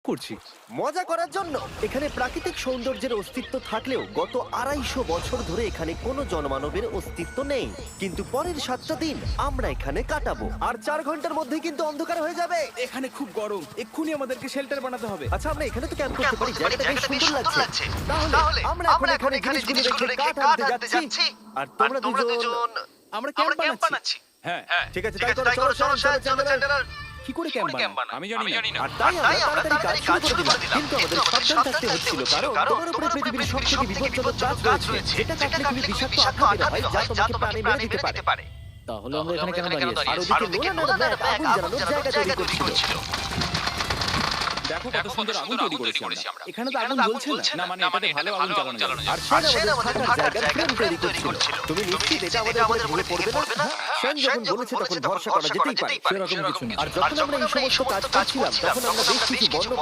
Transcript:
করছি। মজা করার জন্য। এখানে প্রাকৃতিক সৌন্দর্যের অস্তিত্ব থাকলেও গত 250 বছর ধরে এখানে কোনো জনমানবের অস্তিত্ব নেই। কিন্তু পরের 7টা দিন আমরা এখানে কাটাবো, আর 4 ঘন্টার মধ্যেই কিন্তু অন্ধকার হয়ে যাবে। এখানে খুব গরম, এক্ষুনি আমাদেরকে শেল্টার বানাতে হবে। আচ্ছা, আমরা এখানে তো ক্যাম্প করতে পারি, জায়গাটা বেশ সুন্দর লাগছে। তাহলে আমরা এখন এখানে জিনিসগুলো রেখে কাঠ আনতে যাচ্ছি, আর তোমরা দুজন। আমরা ক্যাম্প বানাচ্ছি। হ্যাঁ, ঠিক আছে, তাই করো, চলো চ্যান্ডেলার। কি করে ক্যাম্প বানাবো আমি জানি না। আর তাই আমরা তাড়াতাড়ি কাজ শুরু করে দিলাম। কিন্তু আমাদের সাবধান থাকতে হচ্ছিল, কারণ তোমার উপরে পৃথিবীর সবথেকে বিপজ্জনক গাছ রয়েছে, যেটা কাটলে খুবই বিষাক্ত আঠা বের হয়, যা তোমাকে প্রাণে মেরে দিতে পারে। তাহলে আমরা এখানে কেন দাঁড়িয়ে আছি? আর ওদিকে নোলান আর ম্যাক আগুন জ্বালানোর জায়গা তৈরি করছিল। দেখো কত সুন্দর আগুন তৈরি করেছি আমরা। এখানে তো আগুন জ্বলছে না, মানে এটাতে ভালো আগুন জ্বালানো যাবে। আর সেটা আমাদের থাকার জায়গার ফ্রেম তৈরি করছিল। তুমি নিশ্চিত এটা আমাদের উপরে ভুলে পড়বে না? সেন যখন বলেছে তখন ভরসা করা যেতেই পারে। সেরকম কিছু না। আর যখন আমরা এই সমস্ত কাজ করছিলাম, তখন আমরা বেশ কিছু বন্য